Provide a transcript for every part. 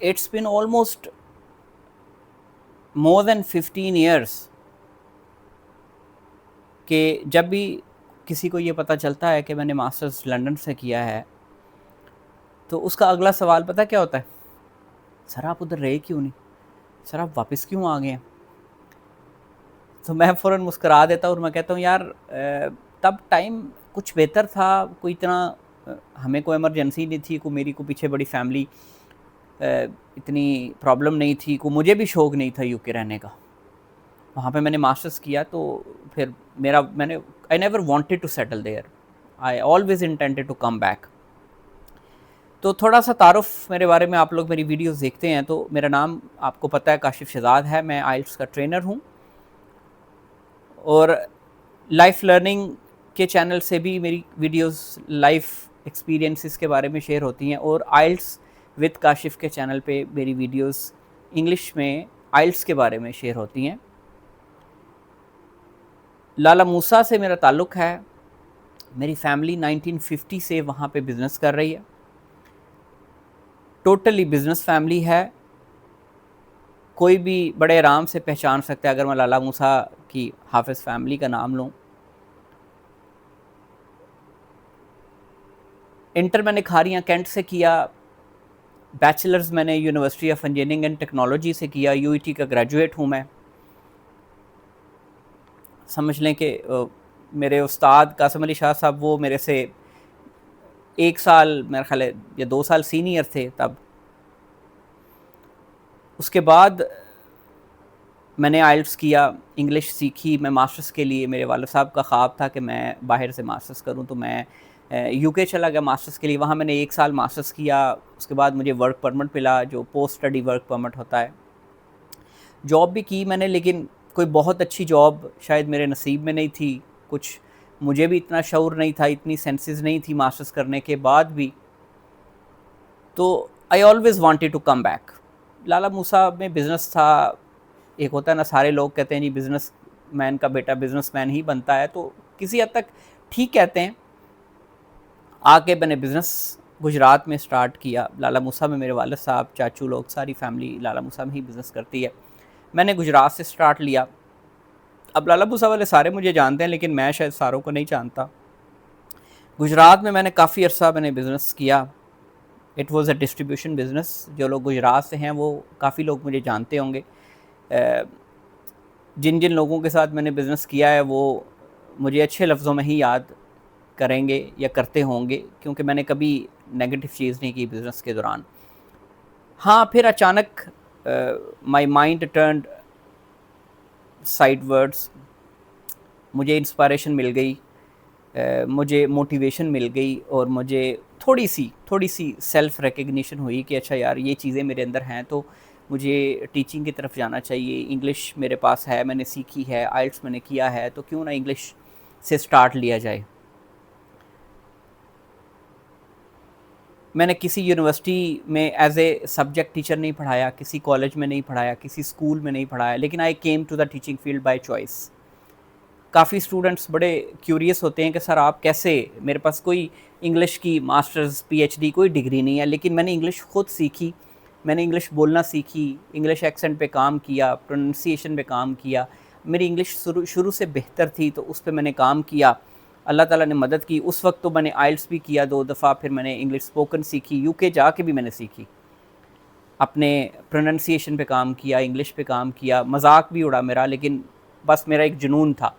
It's been almost more than 15 years کہ جب بھی کسی کو یہ پتہ چلتا ہے کہ میں نے ماسٹرز لنڈن سے کیا ہے تو اس کا اگلا سوال پتہ کیا ہوتا ہے؟ سر آپ ادھر رہے کیوں نہیں؟ سر آپ واپس کیوں آ گئے ہیں؟ تو میں فوراً مسکرا دیتا ہوں اور میں کہتا ہوں یار تب ٹائم کچھ بہتر تھا، کوئی اتنا ہمیں کوئی ایمرجنسی نہیں تھی، کوئی میری کو پیچھے بڑی فیملی اتنی پرابلم نہیں تھی، کوئی مجھے بھی شوق نہیں تھا یو کے رہنے کا. وہاں پہ میں نے ماسٹرز کیا تو پھر میں نے I never wanted to settle there, I always intended to come back. تو تھوڑا سا تعارف میرے بارے میں، آپ لوگ میری ویڈیوز دیکھتے ہیں تو میرا نام آپ کو پتہ ہے کاشف شہزاد ہے. میں آئلٹس کا ٹرینر ہوں اور لائف لرننگ کے چینل سے بھی میری ویڈیوز لائف ایکسپیرینسز کے بارے میں شیئر ہوتی ہیں، اور آئلٹس وتھ کاشف کے چینل پہ میری ویڈیوز انگلش میں آئلٹس کے بارے میں شیئر ہوتی ہیں. لالا موسیٰ سے میرا تعلق ہے، میری فیملی 1950 سے وہاں پہ بزنس کر رہی ہے، ٹوٹلی بزنس فیملی ہے. کوئی بھی بڑے آرام سے پہچان سکتا ہے اگر میں لالا موسیٰ کی حافظ فیملی کا نام لوں. انٹر میں نے کھاریاں کینٹ سے کیا، بیچلرز میں نے university of engineering and technology سے کیا، یو ای ٹی کا گریجویٹ ہوں میں. سمجھ لیں کہ میرے استاد قاسم علی شاہ صاحب وہ میرے سے 1 سال میرا خیال ہے یا 2 سال سینئر تھے تب. اس کے بعد میں نے آئلٹس کیا، انگلش سیکھی. میں ماسٹرز کے لیے، میرے والد صاحب کا خواب تھا کہ میں باہر سے ماسٹرز کروں، تو میں یو کے چلا گیا ماسٹرز کے لیے. وہاں میں نے 1 سال ماسٹرز کیا. اس کے بعد مجھے ورک پرمٹ ملا جو پوسٹ اسٹڈی ورک پرمٹ ہوتا ہے. جاب بھی کی میں نے، لیکن کوئی بہت اچھی جاب شاید میرے نصیب میں نہیں تھی. کچھ مجھے بھی اتنا شعور نہیں تھا، اتنی سینسز نہیں تھی ماسٹرز کرنے کے بعد بھی. تو I always wanted to come back. Lala Musa میں بزنس تھا، ایک ہوتا ہے نا سارے لوگ کہتے ہیں جی بزنس مین کا بیٹا بزنس مین ہی بنتا ہے، تو کسی حد تک ٹھیک کہتے ہیں. آ کے میں نے بزنس گجرات میں سٹارٹ کیا. لالا موسیٰ میں میرے والد صاحب، چاچو لوگ، ساری فیملی لالا موسیٰ میں ہی بزنس کرتی ہے. میں نے گجرات سے سٹارٹ لیا. اب لالا موسیٰ والے سارے مجھے جانتے ہیں لیکن میں شاید ساروں کو نہیں جانتا. گجرات میں نے کافی عرصہ میں نے بزنس کیا. It was a distribution business. جو لوگ گجرات سے ہیں وہ کافی لوگ مجھے جانتے ہوں گے. جن جن لوگوں کے ساتھ میں نے بزنس کیا ہے وہ مجھے اچھے لفظوں میں ہی یاد کریں گے یا کرتے ہوں گے، کیونکہ میں نے کبھی نیگیٹو چیز نہیں کی بزنس کے دوران. ہاں پھر اچانک my mind turned sidewards. مجھے انسپائریشن مل گئی، مجھے موٹیویشن مل گئی، اور مجھے تھوڑی سی سیلف ریکگنیشن ہوئی کہ اچھا یار یہ چیزیں میرے اندر ہیں تو مجھے ٹیچنگ کی طرف جانا چاہیے. انگلش میرے پاس ہے، میں نے سیکھی ہے، آئلٹس میں نے کیا ہے، تو کیوں نہ انگلش سے سٹارٹ لیا جائے. میں نے کسی یونیورسٹی میں ایز اے سبجیکٹ ٹیچر نہیں پڑھایا، کسی کالج میں نہیں پڑھایا، کسی اسکول میں نہیں پڑھایا، لیکن I came to the teaching field by choice. کافی اسٹوڈنٹس بڑے کیوریس ہوتے ہیں کہ سر آپ کیسے، میرے پاس کوئی انگلش کی ماسٹرز پی ایچ ڈی کوئی ڈگری نہیں ہے، لیکن میں نے انگلش خود سیکھی، میں نے انگلش بولنا سیکھی، انگلش ایکسنٹ پہ کام کیا، پروننسیشن پہ کام کیا. میری انگلش شروع سے بہتر تھی تو اس پہ میں نے کام کیا. اللہ تعالیٰ نے مدد کی. اس وقت تو میں نے آئلٹس بھی کیا 2 دفعہ، پھر میں نے انگلش اسپوکن سیکھی، یو کے جا کے بھی میں نے سیکھی، اپنے پروننسیشن پہ کام کیا، انگلش پہ کام کیا. مذاق بھی اڑا میرا، لیکن بس میرا ایک جنون تھا،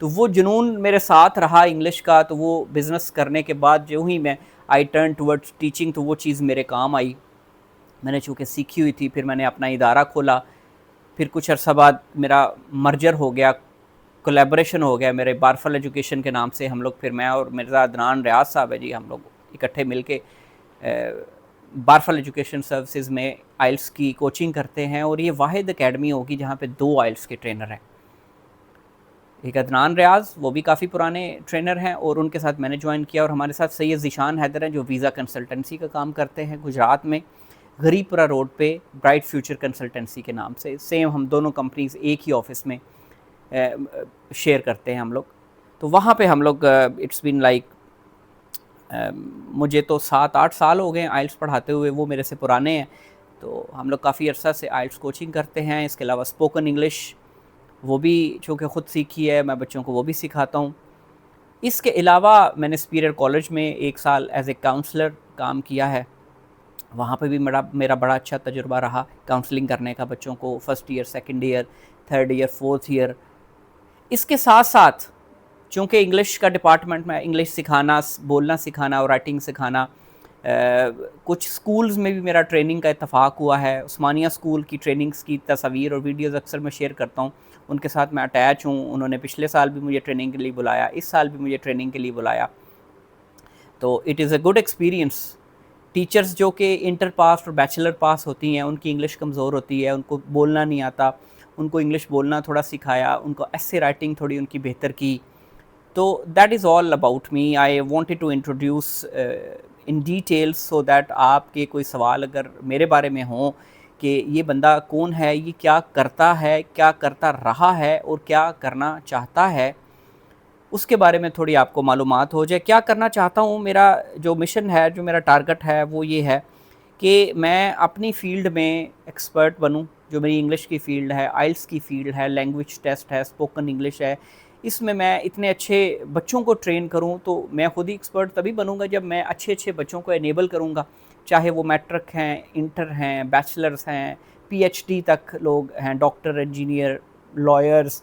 تو وہ جنون میرے ساتھ رہا انگلش کا. تو وہ بزنس کرنے کے بعد جو ہی میں آئی ٹرن ٹورڈز ٹیچنگ، تو وہ چیز میرے کام آئی. میں نے چونکہ سیکھی ہوئی تھی، پھر میں نے اپنا ادارہ کھولا. پھر کچھ عرصہ بعد میرا مرجر ہو گیا، کولیبریشن ہو گیا میرے بارفل ایجوکیشن کے نام سے. ہم لوگ پھر میں اور مرزا عدنان ریاض صاحب ہے جی، ہم لوگ اکٹھے مل کے بارفل ایجوکیشن سروسز میں آئلٹس کی کوچنگ کرتے ہیں. اور یہ واحد اکیڈمی ہوگی جہاں پہ 2 آئلٹس کے ٹرینر ہیں. ایک عدنان ریاض، وہ بھی کافی پرانے ٹرینر ہیں، اور ان کے ساتھ میں نے جوائن کیا. اور ہمارے ساتھ سید ذیشان حیدر ہیں جو ویزا کنسلٹنسی کا کام کرتے ہیں گجرات میں، غریب پورہ روڈ پہ برائٹ فیوچر کنسلٹنسی کے نام سے. سیم ہم دونوں کمپنیز ایک ہی آفس میں شیئر کرتے ہیں ہم لوگ. تو وہاں پہ ہم لوگ اٹس بین لائک مجھے تو 7-8 سال ہو گئے آئلٹس پڑھاتے ہوئے، وہ میرے سے پرانے ہیں. تو ہم لوگ کافی عرصہ سے آئلٹس کوچنگ کرتے ہیں. اس کے علاوہ اسپوکن انگلش وہ بھی چونکہ خود سیکھی ہے، میں بچوں کو وہ بھی سکھاتا ہوں. اس کے علاوہ میں نے سپیریئر کالج میں 1 سال ایز اے کاؤنسلر کام کیا ہے. وہاں پہ بھی میرا بڑا اچھا تجربہ رہا کاؤنسلنگ کرنے کا بچوں کو، first year, second year, third year, fourth year. اس کے ساتھ ساتھ چونکہ انگلش کا ڈپارٹمنٹ میں انگلش سکھانا، بولنا سکھانا اور رائٹنگ سکھانا، کچھ سکولز میں بھی میرا ٹریننگ کا اتفاق ہوا ہے. عثمانیہ سکول کی ٹریننگز کی تصاویر اور ویڈیوز اکثر میں شیئر کرتا ہوں. ان کے ساتھ میں اٹیچ ہوں. انہوں نے پچھلے سال بھی مجھے ٹریننگ کے لیے بلایا، اس سال بھی مجھے ٹریننگ کے لیے بلایا. تو it is a good experience. Teachers جو کہ انٹر پاس اور بیچلر پاس ہوتی ہیں، ان کی انگلش کمزور ہوتی ہے، ان کو بولنا نہیں آتا، ان کو انگلش بولنا تھوڑا سکھایا، ان کو ایسے رائٹنگ تھوڑی ان کی بہتر کی. تو that is all about me. I wanted to introduce in detail so that آپ کے کوئی سوال اگر میرے بارے میں ہوں کہ یہ بندہ کون ہے، یہ کیا کرتا ہے، کیا کرتا رہا ہے اور کیا کرنا چاہتا ہے، اس کے بارے میں تھوڑی آپ کو معلومات ہو جائے. کیا کرنا چاہتا ہوں، میرا جو مشن ہے، جو میرا ٹارگٹ ہے وہ یہ ہے کہ میں اپنی فیلڈ میں ایکسپرٹ بنوں. جو میری انگلش کی فیلڈ ہے، آئلٹس کی فیلڈ ہے، لینگویج ٹیسٹ ہے، اسپوکن انگلش ہے، اس میں اتنے اچھے بچوں کو ٹرین کروں. تو میں خود ہی ایکسپرٹ تبھی بنوں گا جب میں اچھے بچوں کو انیبل کروں گا، چاہے وہ میٹرک ہیں، انٹر ہیں، بیچلرز ہیں، پی ایچ ڈی تک لوگ ہیں، ڈاکٹر، انجینئر، لائرز،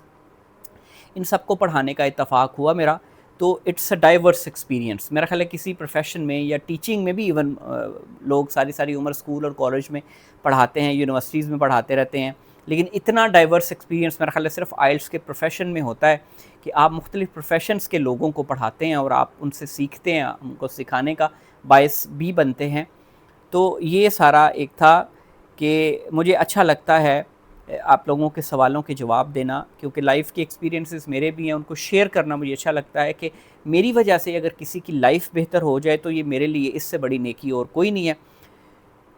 ان سب کو پڑھانے کا اتفاق ہوا میرا. تو اٹس اے ڈائیورس ایکسپیرینس. میرا خیال ہے کسی پروفیشن میں یا ٹیچنگ میں بھی ایون لوگ ساری عمر اسکول اور کالج میں پڑھاتے ہیں، یونیورسٹیز میں پڑھاتے رہتے ہیں، لیکن اتنا ڈائیورس ایکسپیرینس میرا خیال ہے صرف آئلٹس کے پروفیشن میں ہوتا ہے کہ آپ مختلف پروفیشنز کے لوگوں کو پڑھاتے ہیں اور آپ ان سے سیکھتے ہیں، ان کو سکھانے کا باعث بھی بنتے ہیں. تو یہ سارا ایک تھا کہ مجھے اچھا لگتا ہے آپ لوگوں کے سوالوں کے جواب دینا، کیونکہ لائف کے ایکسپیرینسز میرے بھی ہیں، ان کو شیئر کرنا مجھے اچھا لگتا ہے کہ میری وجہ سے اگر کسی کی لائف بہتر ہو جائے تو یہ میرے لیے اس سے بڑی نیکی اور کوئی نہیں ہے.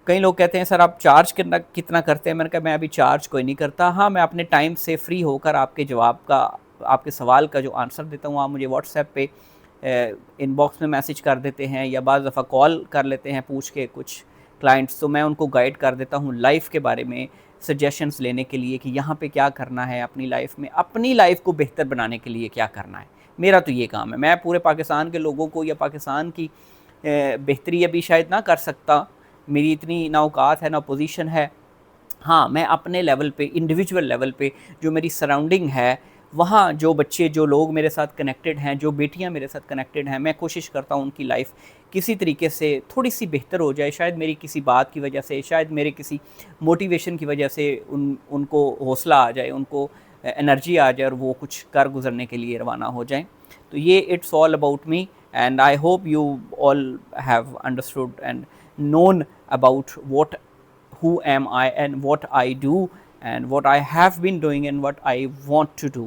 کئی لوگ کہتے ہیں سر آپ چارج کتنا کرتے ہیں؟ میں نے کہا میں ابھی چارج کوئی نہیں کرتا. ہاں، میں اپنے ٹائم سے فری ہو کر آپ کے جواب کا، آپ کے سوال کا جو آنسر دیتا ہوں. آپ مجھے واٹس ایپ پہ ان باکس میں میسج کر دیتے ہیں یا بعض دفعہ کال کر لیتے ہیں پوچھ کے کچھ کلائنٹس، تو میں ان کو گائیڈ کر دیتا ہوں لائف کے بارے میں، سجیشنز لینے کے لیے کہ یہاں پہ کیا کرنا ہے اپنی لائف میں، اپنی لائف کو بہتر بنانے کے لیے کیا کرنا ہے. میرا تو یہ کام ہے. میں پورے پاکستان کے لوگوں کو یا پاکستان کی بہتری ابھی شاید نہ کر سکتا، میری اتنی نہ اوقات ہے نہ پوزیشن ہے. ہاں، میں اپنے لیول پہ، انڈیویجول لیول پہ، جو میری سراؤنڈنگ ہے وہاں جو بچے، جو لوگ میرے ساتھ کنیکٹڈ ہیں، جو بیٹیاں میرے ساتھ کنیکٹڈ ہیں، میں کوشش کرتا ہوں ان کی لائف کسی طریقے سے تھوڑی سی بہتر ہو جائے. شاید میری کسی بات کی وجہ سے، شاید میرے کسی موٹیویشن کی وجہ سے ان کو حوصلہ آ جائے، ان کو انرجی آ جائے اور وہ کچھ کر گزرنے کے لیے روانہ ہو جائیں. تو یہ it's all about me and I hope you all have understood and known about who am I and what I do and what I have been doing and what I want to do.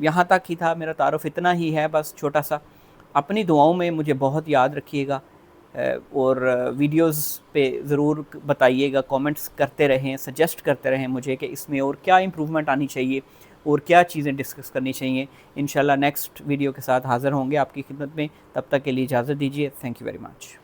یہاں تک ہی تھا میرا تعارف، اتنا ہی ہے بس چھوٹا سا. اپنی دعاؤں میں مجھے بہت یاد رکھیے گا اور ویڈیوز پہ ضرور بتائیے گا، کومنٹس کرتے رہیں، سجیسٹ کرتے رہیں مجھے کہ اس میں اور کیا امپرومنٹ آنی چاہیے اور کیا چیزیں ڈسکس کرنی چاہیے. انشاءاللہ نیکسٹ ویڈیو کے ساتھ حاضر ہوں گے آپ کی خدمت میں. تب تک کے لیے اجازت دیجیے. Thank you very much.